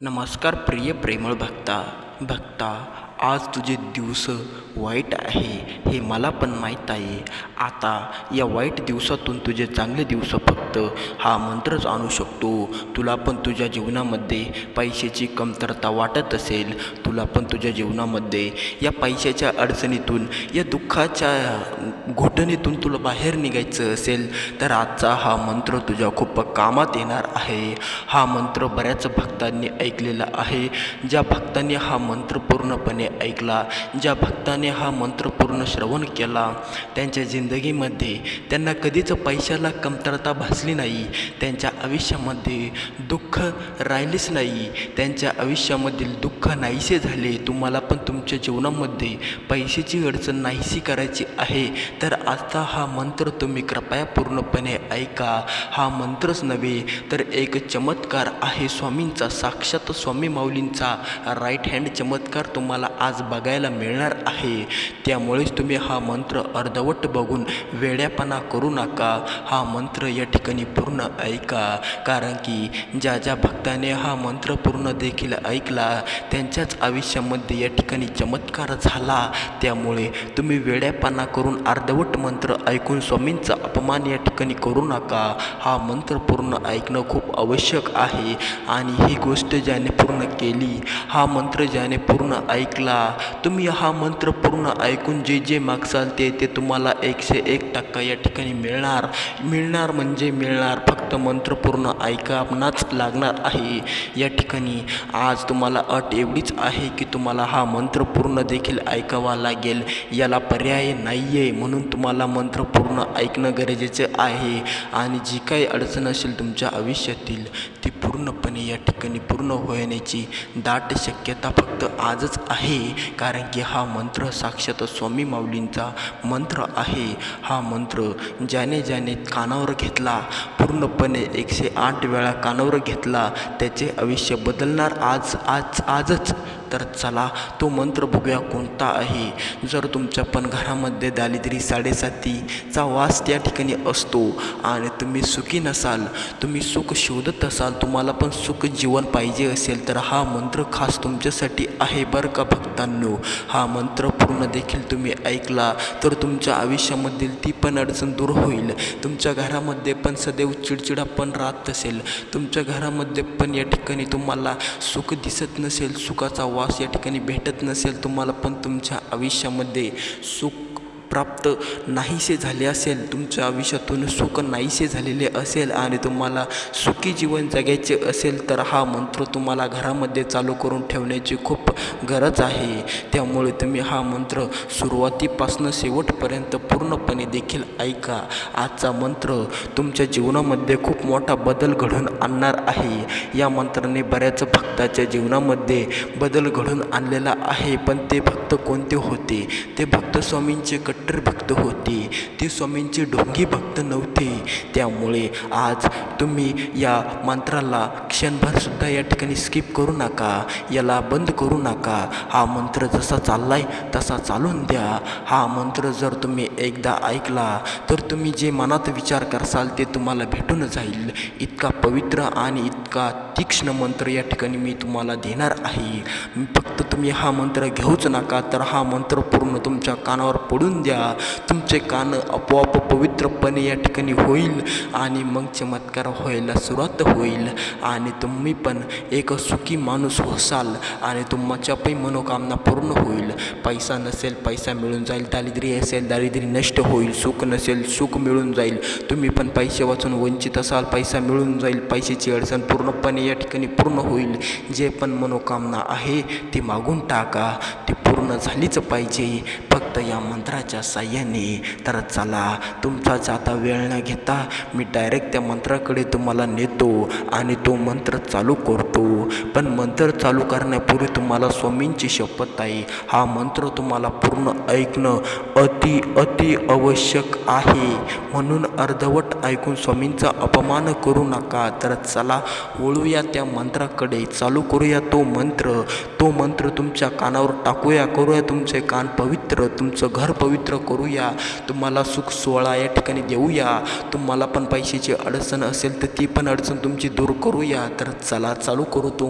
नमस्कार प्रिय प्रेमळ भक्ता, आज तुझे दिवस वाईट आहे हे मला पण माहीत आहे. आता या वाईट दिवसातून तुझे चांगले दिवस फक्त हा मंत्रच आणू शकतो. तुला पण तुझ्या जीवनामध्ये पैशाची कमतरता वाटत असेल, तुला पण तुझ्या जीवनामध्ये या पैशाच्या अडचणीतून, या दुःखाच्या घुटणीतून तुला बाहेर निघायचं असेल, तर आजचा हा मंत्र तुझ्या खूप कामात येणार आहे. हा मंत्र बऱ्याच भक्तांनी ऐकलेला आहे. ज्या भक्तांनी हा मंत्र पूर्णपणे ऐकला, ज्या भक्ताने हा मंत्र पूर्ण श्रवण केला, त्यांच्या जिंदगीमध्ये त्यांना कधीच पैशाला कमतरता भासली नाही. त्यांच्या आयुष्यामध्ये दुःख राहिलेच नाही. त्यांच्या आयुष्यामधील दुःख नाहीसे झाले. तुम्हाला पण तुमच्या जीवनामध्ये पैशाची अडचण नाहीशी करायची आहे, तर आजचा हा मंत्र तुम्ही कृपया पूर्णपणे ऐका. हा मंत्रच नव्हे तर एक चमत्कार आहे स्वामींचा, साक्षात स्वामी माऊलींचा राईट हँड चमत्कार तुम्हाला आज बघायला मिळणार आहे. त्यामुळेच तुम्ही हा मंत्र अर्धवट बघून वेड्यापणा करू नका. हा मंत्र या ठिकाणी पूर्ण ऐका, कारण की ज्या भक्ताने हा मंत्र पूर्ण देखील ऐकला त्यांच्याच आयुष्यामध्ये या ठिकाणी चमत्कार झाला. त्यामुळे तुम्ही वेड्यापणा करून अर्धवट मंत्र ऐकून स्वामींचा अपमान या ठिकाणी करू नका. हा मंत्र पूर्ण ऐकणं खूप आवश्यक आहे. आणि ही गोष्ट ज्याने पूर्ण केली, हा मंत्र ज्याने पूर्ण ऐकला, तुम्ही हा मंत्र पूर्ण ऐकून जे जे मागसाल ते तुम्हाला 101% या ठिकाणी मिळणार म्हणजे मिळणार. फक्त मंत्र पूर्ण ऐकावंच लागणार आहे. या ठिकाणी आज तुम्हाला अट एवढीच आहे की तुम्हाला हा मंत्र पूर्ण देखील ऐकावा लागेल. याला पर्याय नाही आहे, म्हणून तुम्हाला मंत्र पूर्ण ऐकणं गरजेचं आहे. आणि जी काही अडचण असेल तुमच्या आयुष्यातील ती पूर्णपणे या ठिकाणी पूर्ण होण्याची दाट शक्यता फक्त आजच आहे, कारण की हा मंत्र साक्षात स्वामी माऊलींचा मंत्र आहे. हा मंत्र ज्याने कानावर घेतला, पूर्णपणे 108 वेळा कानावर घेतला, त्याचे आयुष्य बदलणार आजच. तर चला तो मंत्र बघूया कोणता आहे. जर तुमच्या पण घरामध्ये दारिद्र्य 7.5चा वास त्या ठिकाणी असतो आणि तुम्ही सुखी नसाल, तुम्ही सुख शोधत असाल, तुम्हाला पण सुख जीवन पाहिजे असेल, तर हा मंत्र खास तुमच्यासाठी आहे बरं का भक्तांनो. हा मंत्र पूर्ण देखील तुम्ही ऐकला तर तुमच्या आयुष्यामधील ती पण अडचण दूर होईल. तुमच्या घरामध्ये पण सदैव चिडचिडा पण राहत असेल, तुमच्या घरामध्ये पण या ठिकाणी तुम्हाला सुख दिसत नसेल, सुखाचा वास या ठिकाणी भेटत नसेल, तुम्हाला पण तुमच्या आयुष्यामध्ये सुख प्राप्त नाहीसे झाले असेल, तुमच्या आयुष्यातून सुख नाहीसे झालेले असेल आणि तुम्हाला सुखी जीवन जगायचे असेल, तर हा मंत्र तुम्हाला घरामध्ये चालू करून ठेवण्याची खूप गरज आहे. त्यामुळे तुम्ही हा मंत्र सुरुवातीपासून शेवटपर्यंत पूर्णपणे देखील ऐका. आजचा मंत्र तुमच्या जीवनामध्ये खूप मोठा बदल घडून आणणार आहे. या मंत्राने बऱ्याच भक्ताच्या जीवनामध्ये बदल घडून आणलेला आहे. पण ते भक्त कोणते होते? ते भक्त स्वामींचे कट्टर भक्त होते, ते स्वामींचे ढोंगी भक्त नव्हते. त्यामुळे आज तुम्ही या मंत्राला क्षणभरसुद्धा या ठिकाणी स्किप करू नका, याला बंद करू नका. हा मंत्र जसा चाललाय तसा चालून द्या. हा मंत्र जर तुम्ही एकदा ऐकला तर तुम्ही जे मनात विचार करसाल ते तुम्हाला भेटून जाईल. इतका पवित्र आणि इतका तीक्ष्ण मंत्र या ठिकाणी मी तुम्हाला देणार आहे. फक्त तुम्ही हा मंत्र घेऊच नका, तर हा मंत्र पूर्ण तुमच्या कानावर पडून द्या. तुमचे कान आपोआप पवित्रपणे या ठिकाणी होईल आणि मग चमत्कार व्हायला सुरुवात होईल आणि तुम्ही पण एक सुखी माणूस होसाल आणि तुमच्या पण मनोकामना पूर्ण होईल. पैसा नसेल पैसा मिळून जाईल, दारिद्र्य असेल दारिद्र्य नष्ट होईल, सुख नसेल सुख मिळून जाईल. तुम्ही पण पैसे वाचून वंचित असाल, पैसा मिळून जाईल, पैशाची अडचण पूर्णपणे या ठिकाणी पूर्ण होईल. जे पण मनोकामना आहे ती मागून टाका, ती पूर्ण झालीच पाहिजे फक्त या मंत्राच्या साह्याने. तर चला, तुमचा जाता वेळ न घेता मी डायरेक्ट त्या मंत्राकडे तुम्हाला नेतो आणि तो मंत्र चालू करतो. पण मंत्र चालू करण्यापूर्वी तुम्हाला स्वामींची शपथ आहे, हा मंत्र तुम्हाला पूर्ण ऐकणं अति आवश्यक आहे. म्हणून अर्धवट ऐकून स्वामींचा अपमान करू नका. तर चला वळूया त्या मंत्राकडे, चालू करूया तो मंत्र तुमच्या कानावर टाकूया, करूया तुमचे कान पवित्र पवित्र, तुमचं घर पवित्र करूया, तुम्हाला सुख सोहळा या ठिकाणी देऊया. तुम्हाला पण पैशाची अडचण असेल तर ती पण अडचण तुमची दूर करूया. तर चला चालू करू तो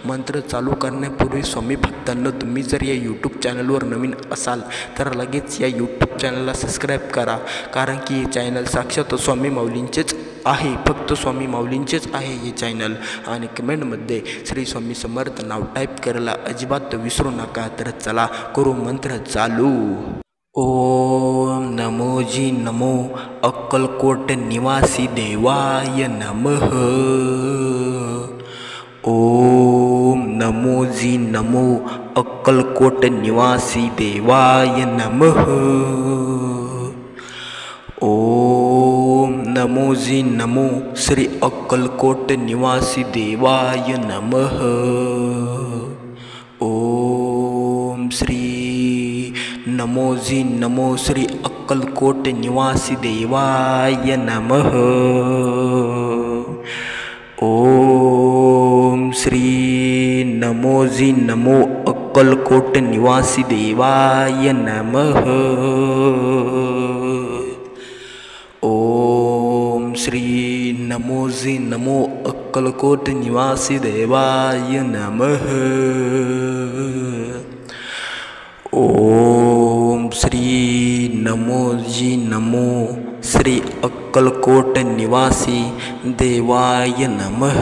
मंत्र चालू करण्यापूर्वी स्वामी भक्तांनो, तुम्ही जर या यूट्यूब चॅनलवर नवीन असाल तर लगेच या यूट्यूब चॅनलला सबस्क्राईब करा, कारण की हे चॅनल साक्षात स्वामी माऊलींचेच आहे, फक्त स्वामी माऊलींचेच आहे हे चॅनल. आणि कमेंटमध्ये श्री स्वामी समर्थ नाव टाईप करायला अजिबात विसरू नका. तर चला करू मंत्र चालू. ओम नमोजी नमो अक्कलकोट निवासी देवाय नमः. ओम नमोजी नमो अक्कलकोट निवासी देवाय नमः. ओम नमोजी नमो श्री अक्कलकोट निवासी देवाय नमः. ओम श्री नमोजी नमो श्री अक्कलकोट निवासी देवाय नमः. ओम श्री नमोजी नमो अक्कलकोट निवासी देवाय नमः. ओम श्री नमोजी नमो अक्कलकोट निवासी देवाय नमः. ओम श्री नमोजी नमो श्री अक्कलकोट निवासी देवाय नमः.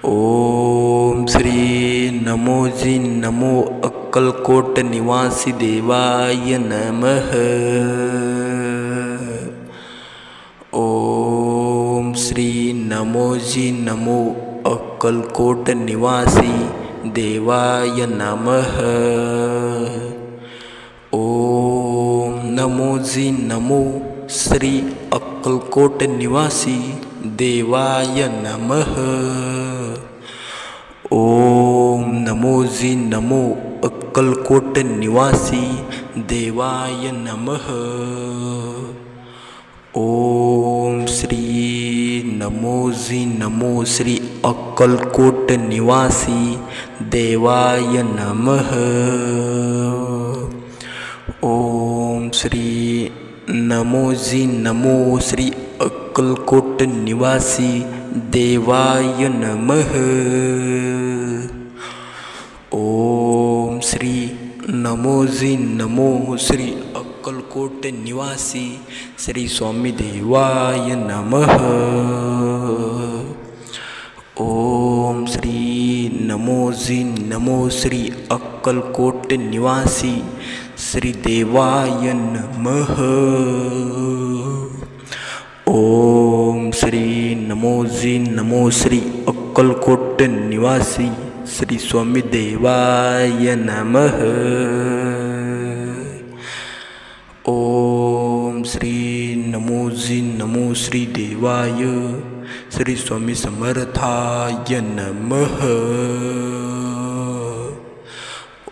ओम श्री नमोजी नमो अक्कलकोट निवासी देवाय नमः. ओम श्री नमोजी नमो अक्कलकोट निवासी देवाय नमः. ओम नमोजी नमो श्री अक्कलकोट निवासी देवाय नमः. ओम नमोजी नमो अक्कलकोट निवासी देवाय नमः. ओम श्री नमोजी नमो श्री अक्कलकोट निवासी देवाय नमः. ओम श्री नमोजी नमो श्री अक्कलकोट निवासी देवाय नमः. ओम श्री नमोजी नमो श्री अक्कलकोट निवासी श्री स्वामी देवाय नमः. ओम श्री नमोजी नमो श्री अक्कलकोट निवासी श्री देवाय नमः. ओम श्री नमोजी नमो श्री अक्कलकोट निवासी श्री स्वामी देवाय नमः. ओम श्री नमोजी नमो श्री देवाय श्री स्वामी समर्थाय नमः.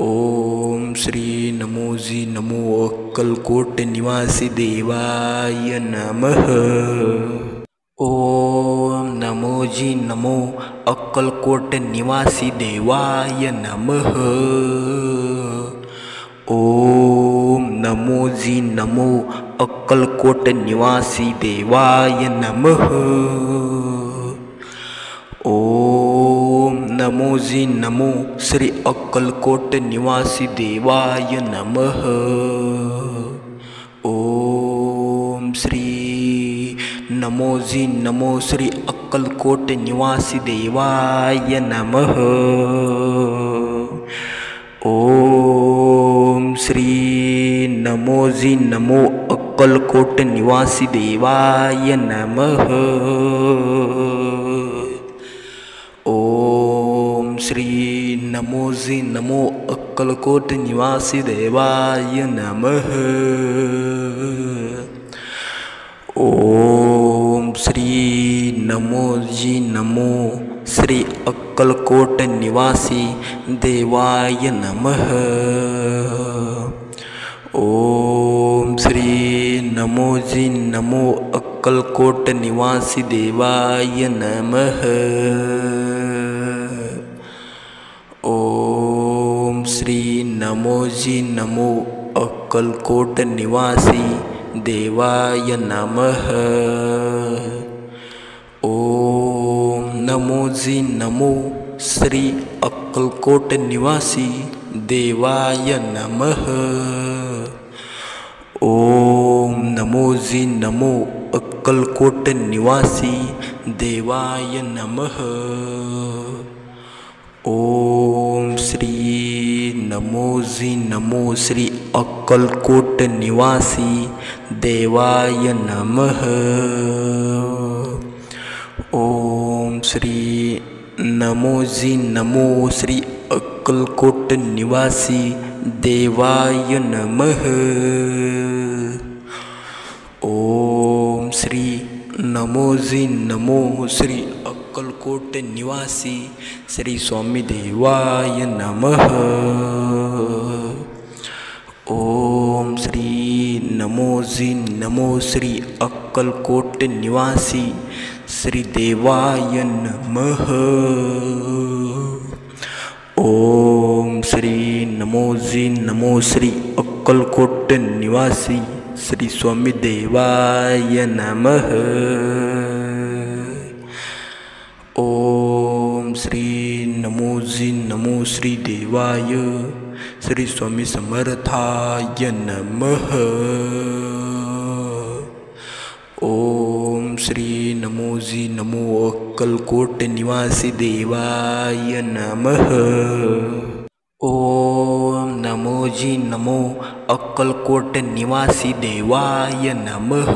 ओम श्री नमोजी नमो अक्कलकोट निवासी देवाय नमः. ओम नमोजी नमो अक्कलकोट निवासी देवाय नमः. ओम नमोजी नमो अक्कलकोट निवासी देवाय नमः. ओम नमोजी नमो श्री अक्कलकोट निवासी देवाय नमः. ओम श्री नमोजी नमो श्री अक्कलकोट निवासी देवाय नमः. ओम श्री नमोजी नमो अक्कलकोट निवासी देवाय नमः. ओम श्री नमोजी नमो अक्कलकोट निवासी देवाय नमः. ओम श्री नमोजी नमो श्री अक्कलकोट निवासी देवाय नमः. ओम श्री नमोजी नमो अक्कलकोट निवासी देवाय नमः. ओम श्री नमोजी नमो अक्कलकोट निवासी देवाय नमः। ओम नमोजी नमो श्री अक्कलकोट निवासी देवाय नमः। ओम नमोजी नमो अक्कलकोट निवासी देवाय नमः। ओम श्री नमोजी नमो श्री अक्कलकोट निवासी देवाय नमः। ओम श्री नमोजी नमो श्री अक्कलकोट निवासी देवाय नमः। ओम श्री नमोजी नमो श्री अक्कलकोट निवासी श्री स्वामी देवाय नमः। ओम श्री नमोजी नमो श्री अक्कलकोट निवासी श्री देवाय नमः। ओम श्री नमोजी नमो श्री अक्कलकोट निवासी श्री स्वामी देवाय नमः। ओम श्री नमोजी नमो श्री देवाय श्री स्वामी समर्थाय नमः। ओम श्री नमोजी नमो अक्कलकोट निवासी देवाय नमः। ओम नमोजी नमो अक्कलकोट निवासी देवाय नमः।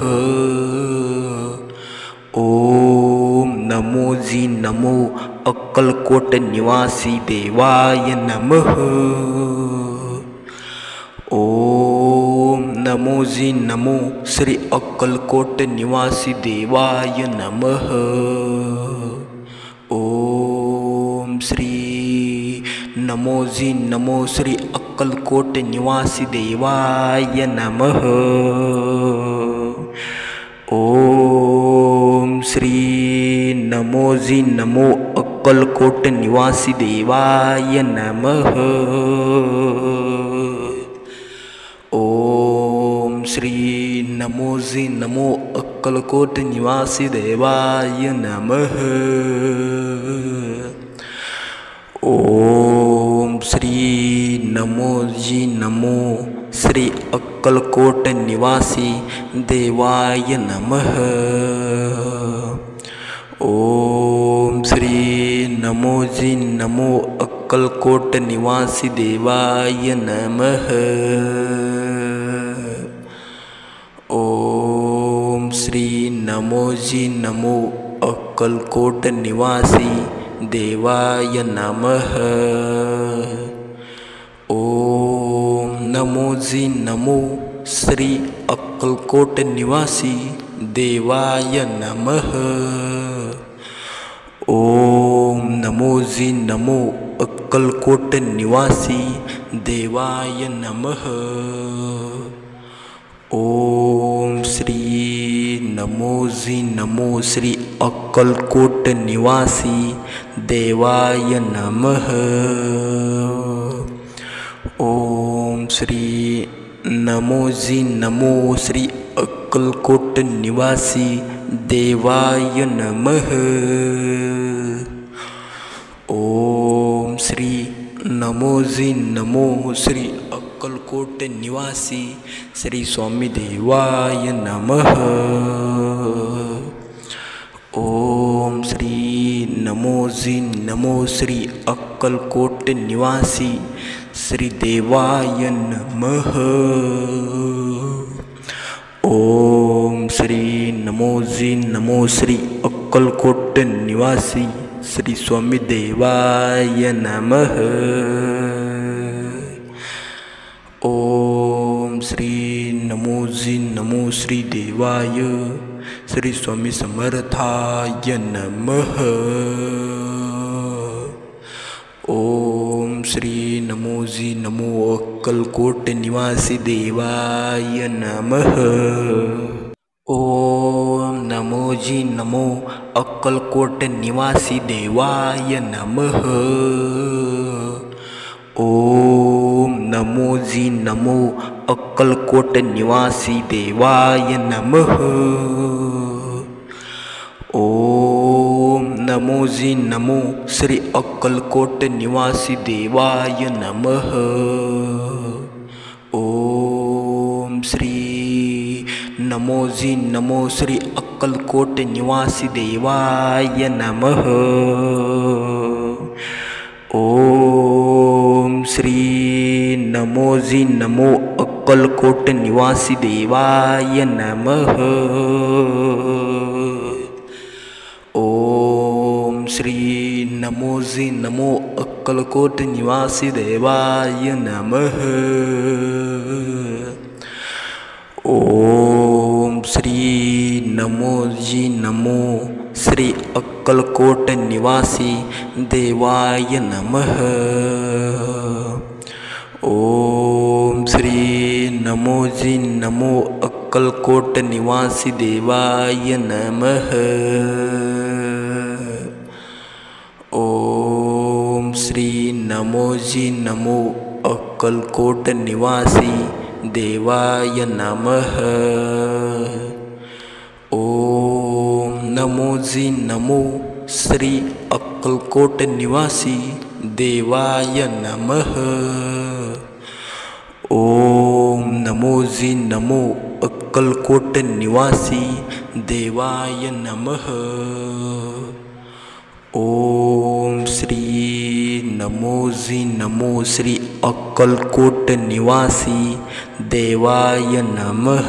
ओम नमोजी नमो अक्कलकोट निवासी देवाय नमः। ओम नमोजी नमो श्री अक्कलकोट निवासी देवाय नमः। ओम श्री नमोजी नमो श्री अक्कलकोट निवासी देवाय नमः। ओम श्री नमोजी नमो अक्कलकोट निवासी देवाय नमः। ओम श्री नमोजी नमो अक्कलकोट निवासी देवाय नमः। ओम श्री नमोजी नमो श्री अक्कलकोट निवासी देवाय नमः। ओम श्री नमोजी नमो अक्कलकोट निवासी देवाय नमः। ओम श्री नमोजी नमो अक्कलकोट निवासी देवाय नमः। ओम नमोजी नमो श्री अक्कलकोट निवासी देवाय नमः। ओम नमोजी नमो अक्कलकोट निवासी देवाय नमः। ओम श्री नमोजी नमो श्री अक्कलकोट निवासी देवाय नमः। ओम श्री नमोजी नमो श्री अक्कलकोट निवासी देवाय नमः। ओम श्री नमोजी नमो श्री अक्कलकोट निवासी श्री स्वामी देवाय नमः। ओम श्री नमोजी नमो श्री अक्कलकोट निवासी श्री देवाय नमः। ओम श्री नमोजी नमो श्री अक्कलकोट निवासी श्री स्वामी देवाय नमः। ओम श्री नमोजी नमो श्री देवाय श्री स्वामी समर्थाय नमः। ओम श्री नमोजी नमो अक्कलकोट निवासी देवाय नमः। ओम नमोजी नमो अक्कलकोट निवासी देवाय नमः। ओम नमो जी नमो अक्कलकोट निवासी देवाय नमः। ओम नमो जी नमो श्री अक्कलकोट निवासी देवाय नमः। ओम श्री नमो जी नमो श्री अक्कलकोट निवासी देवाय नमः। ओम श्री नमो जी नमो अक्कलकोट निवासी देवाय नमः। ओम श्री नमो जी नमो अक्कलकोट निवासी देवाय नमः। ओम श्री नमो जी नमो श्री अक्कलकोट निवासी देवाय नमः। ओम श्री नमो जी नमो अक्कलकोट निवासी देवाय नमः। ओम श्री नमो जी नमो अक्कलकोट निवासी देवाय नमः। ओम नमो जी नमो श्री अक्कलकोट निवासी देवाय नमः। ओम नमो जी नमो अक्कलकोट निवासी देवाय नमः। ओम श्री नमो जी नमो श्री अक्कलकोट निवासी देवाय नमः।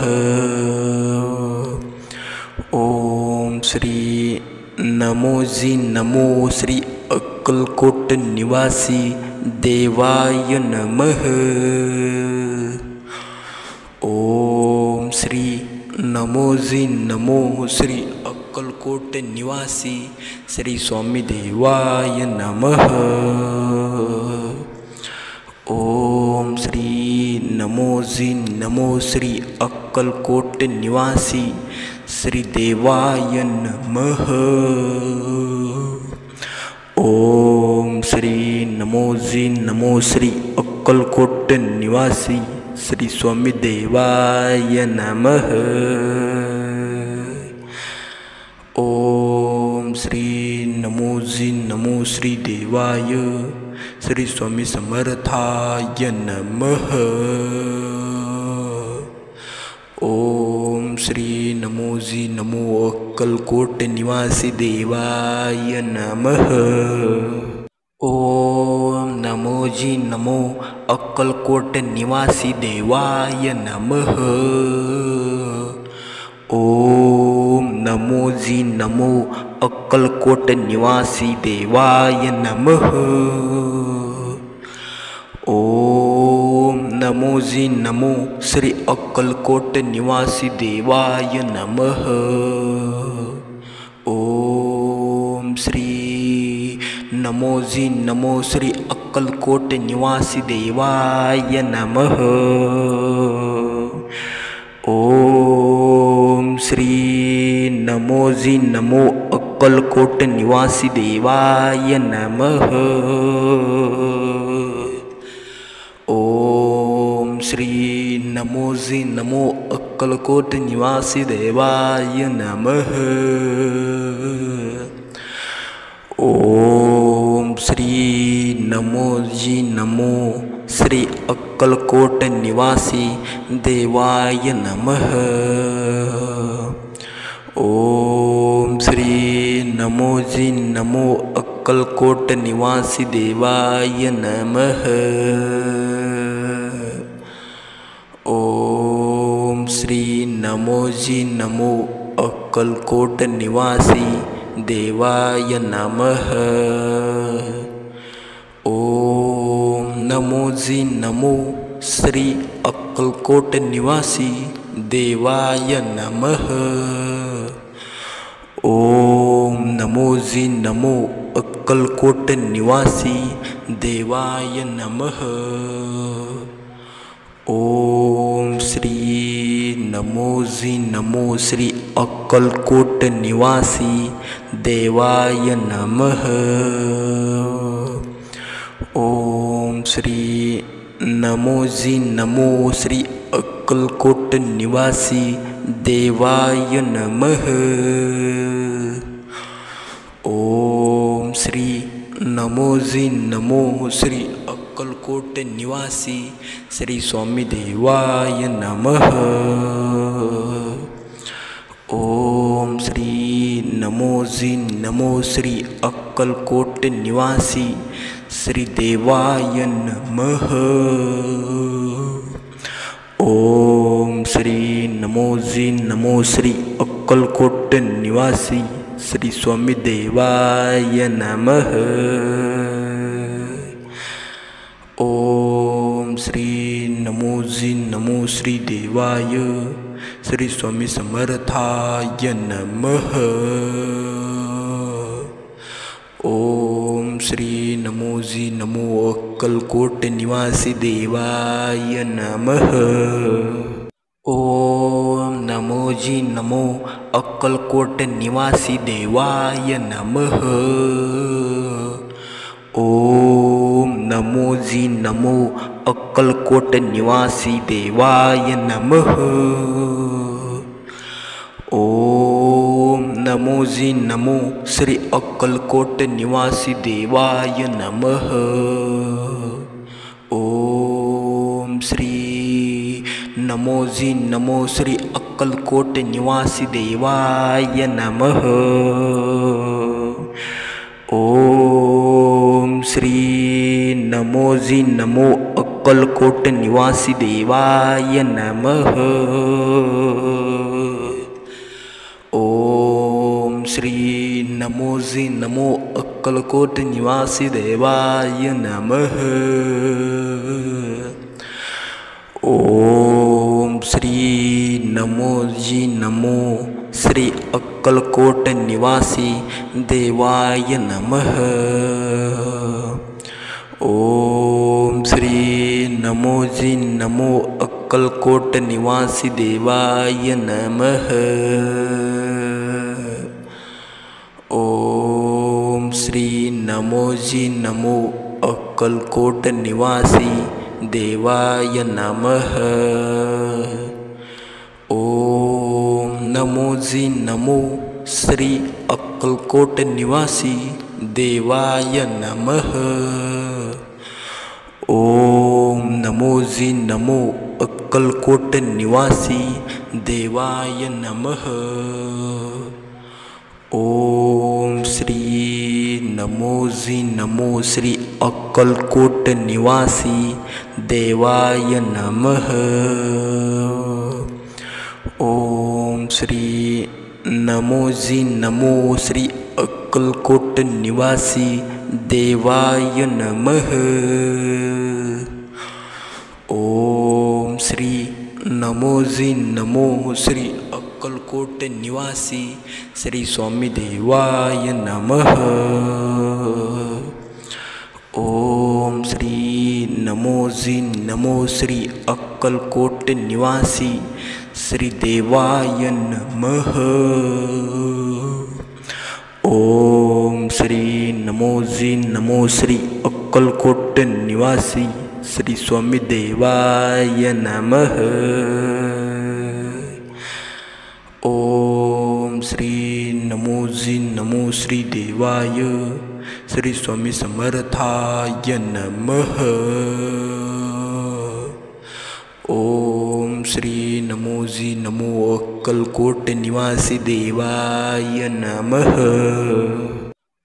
ओम श्री नमो जी नमो श्री अक्कलकोट निवासी देवाय नमः। ओम श्री नमो जी नमो श्री अक्कलकोट निवासी श्री स्वामी देवाय नमः। ओम श्री नमो जी नमो श्री अक्कलकोट निवासी श्री देवाय नमः। ओम श्री नमो जी नमो श्री अक्कलकोट निवासी श्री स्वामी देवाय नमः। ओम श्री नमो जी नमो श्री देवाय श्री स्वामी समर्थाय नमः। ओम श्री नमो जी नमो अक्कलकोट निवासी देवाय नमः। ओम नमो जी नमो अक्कलकोट निवासी देवाय नमः। ओम नमो जी नमो अक्कलकोट निवासी देवाय नमः। ओम नमो जी नमो श्री अक्कलकोट निवासी देवाय नमः। ओम श्री नमो जी नमो श्री अक्कलकोट निवासी देवाय नमः। ओम श्री नमो जी नमो अक्कलकोट निवासी देवाय नमः। ओम श्री नमो जी नमो अक्कलकोट निवासी देवाय नमः। ओम श्री नमो जी नमो श्री अक्कलकोट निवासी देवाय नमः। ओम श्री नमो जी नमो अक्कलकोट निवासी देवाय नमः। ओम श्री नमो जी नमो अक्कलकोट निवासी देवाय नमः। ओम नमो जी नमो श्री अक्कलकोट निवासी देवाय नमः। ओम नमो जी नमो अक्कलकोट निवासी देवाय नमः। ओम श्री नमो जी नमो श्री अक्कलकोट निवासी देवाय नमः। ओम श्री नमोजी नमो श्री अक्कलकोट निवासी देवाय नमः। ओम श्री नमोजी नमो श्री अक्कलकोट निवासी श्री स्वामी देवाय नमः। ओम श्री नमोजी नमो श्री अक्कलकोट निवासी श्री देवाय नमः। ओम श्री नमोजी नमो श्री अक्कलकोट निवासी श्री स्वामी देवाय नमः। ओम श्री नमोजी नमो श्री देवाय श्री स्वामी समर्थाय नमः। ओम श्री नमोजी नमो अक्कलकोट निवासी देवाय नमः। ओम नमोजी नमो अक्कलकोट निवासी देवाय नमः। ओम नमोजी नमो अक्कलकोट निवासी देवाय नमः। ओम नमोजी नमो श्री अक्कलकोट निवासी देवाय नमः। ओम श्री नमोजी नमो श्री अक्कलकोट निवासी देवाय नमः। ओम श्री नमोजी नमो अक्कलकोट निवासी देवाय नमः। ओम श्री नमोजी नमो अक्कलकोट निवासी देवाय नमः। ओम श्री नमोजी नमो श्री अक्कलकोट निवासी देवाय नमः। ओम श्री नमोजी नमो अक्कलकोट निवासी देवाय नमः। ओम श्री नमोजी नमो अक्कलकोट निवासी देवाय नमः। ओम नमोजी नमो श्री अक्कलकोट निवासी देवाय नमः। ओम नमोजी नमो अक्कलकोट निवासी देवाय नमः। ओम श्री नमोजी नमो श्री अक्कलकोट निवासी देवाय नमः। ओम श्री नमोजी नमो श्री अक्कलकोट निवासी देवाय नमः। ओम श्री नमोजी नमो श्री अक्कलकोट निवासी श्री स्वामी देवाय नमः। ओम श्री नमोजी नमो श्री अक्कलकोट निवासी श्री देवाय नमः। ओम श्री नमोजी नमो श्री अक्कलकोट निवासी श्री स्वामी देवाय नमः। ओम श्री नमोजी नमो श्री देवाय श्री स्वामी समर्थाय नमः। ओम श्री नमोजी नमो अक्कलकोट निवासी देवाय नमः।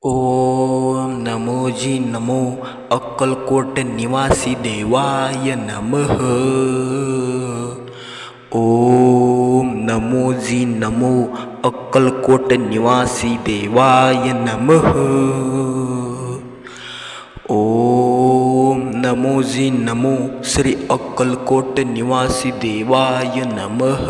ओम नमोजी नमो अक्कलकोट निवासी देवाय नमः। ओम नमोजी नमो अक्कलकोट निवासी देवाय नमः। ओम नमोजी नमो श्री अक्कलकोट निवासी देवाय नमः।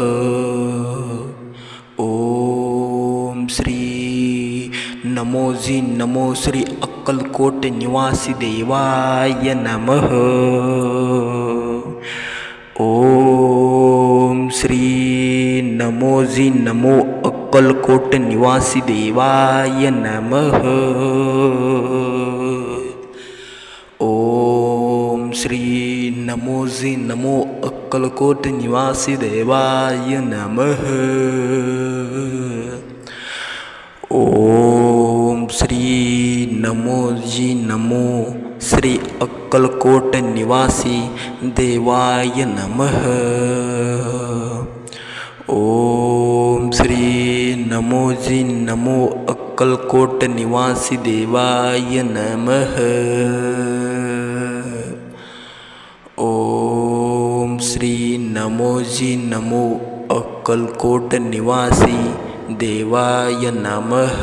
ओम श्री नमोजी नमो श्री अक्कलकोट निवासी देवाय नमः। ओम श्री नमोजी नमो अक्कलकोट निवासी देवाय नमः। ओम श्री जी नमो अक्कलकोट निवासी देवाय नमः। ओम श्री नमो जी नमो श्री अक्कलकोट निवासी देवाय नमः। ओम श्री नमो जी नमो अक्कलकोट निवासी देवाय नमः। ओम श्री नमो जी नमो अक्कलकोट निवासी देवाय नमः।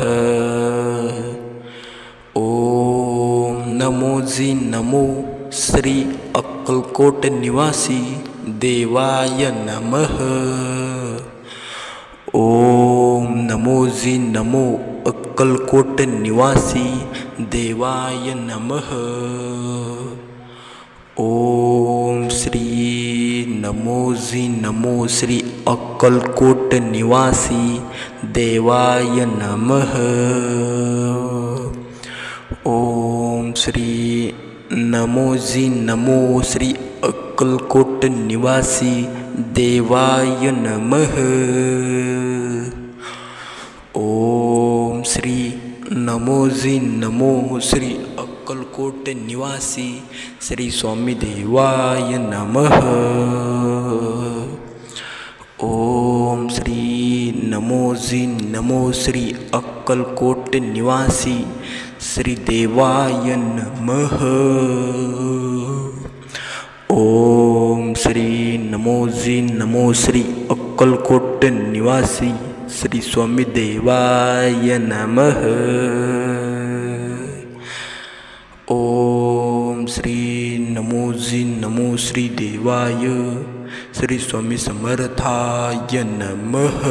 ओम नमो जी नमो श्री अक्कलकोट निवासी देवाय नमः। ओम नमो जी नमो अक्कलकोट निवासी देवाय नमः। ओम श्री नमो जी नमो श्री अक्कलकोट निवासी देवाय नमः। ओम श्री नमो जी नमो श्री अक्कलकोट निवासी देवाय नमः। ओम श्री नमो जी नमो श्री अक्कलकोट निवासी श्री स्वामी देवाय नमः। ओम श्री नमो जी नमो श्री अक्कलकोट निवासी श्री देवाय नमः। ओम श्री नमो जी नमो श्री अक्कलकोट निवासी श्री स्वामी देवाय नमः। ओम श्री नमो जी नमो श्री देवाय श्री स्वामी समर्थाय नमः।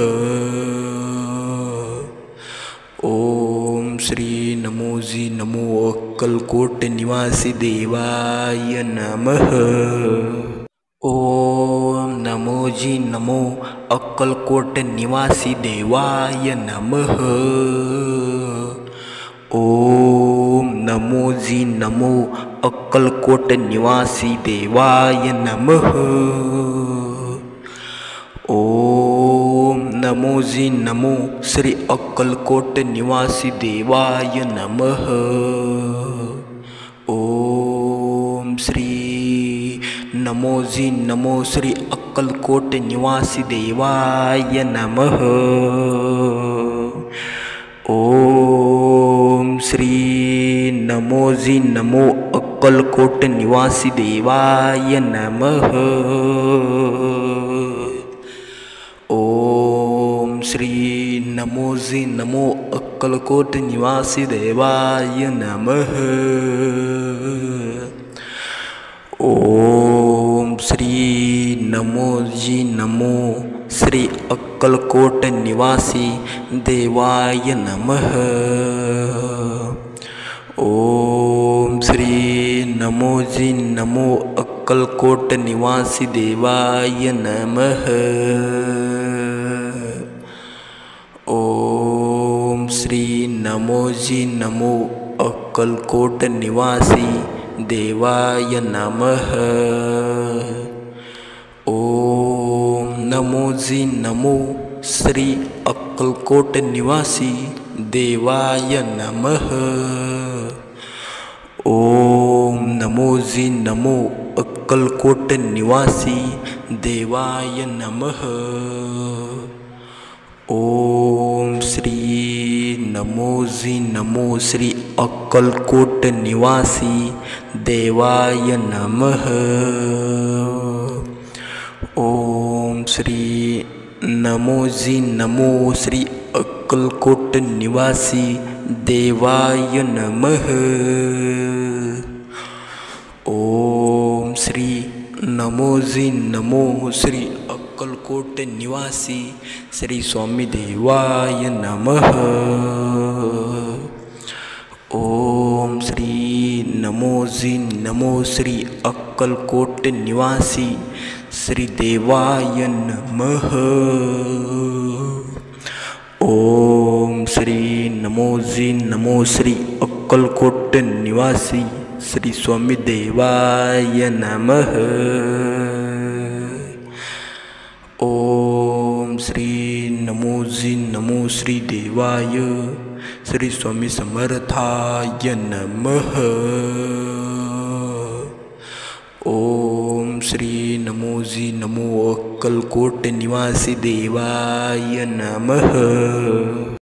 ओम श्री नमो जी नमो अक्कलकोट निवासी देवाय नमः। ओम नमो जी नमो अक्कलकोट निवासी देवाय नमः। ओम नमो जी नमो अक्कलकोट निवासी देवाय नमः। ओम नमो जी नमो श्री अक्कलकोट निवासी देवाय नमः। ओम श्री नमो जी नमो श्री अक्कलकोट निवासी देवाय नमः। ओम श्री नमो जी नमो अक्कलकोट निवासी देवाय नमः। ओम श्री नमो जी नमो अक्कलकोट निवासी देवाय नमः। ओम श्री नमो जी नमो श्री अक्कलकोट निवासी देवाय नमः। ओम श्री नमो जी नमो अक्कलकोट निवासी देवाय नमः। ओम श्री नमो जी नमो अक्कलकोट निवासी देवाय नमः। ओम नमो जी नमो श्री अक्कलकोट निवासी देवाय नमः। ओम नमो जी नमो अक्कलकोट निवासी देवाय नमः। ओम श्री नमो जी नमो श्री अक्कलकोट निवासी देवाय नमः। ओम श्री नमो जी नमो श्री अक्कलकोट निवासी देवाय नमः। ओम श्री नमो जी नमो श्री अक्कलकोट निवासी श्री स्वामी देवाय नमः। ओम श्री नमो जी नमो श्री अक्कलकोट निवासी श्री देवाय नमः। ओम श्री नमो जी नमो श्री अक्कलकोट निवासी श्री स्वामी देवाय नमः। ओम श्री नमो श्री देवाय श्री स्वामी समर्थाय नमः। ओम श्री नमो अक्कलकोट निवासी देवाय नमः।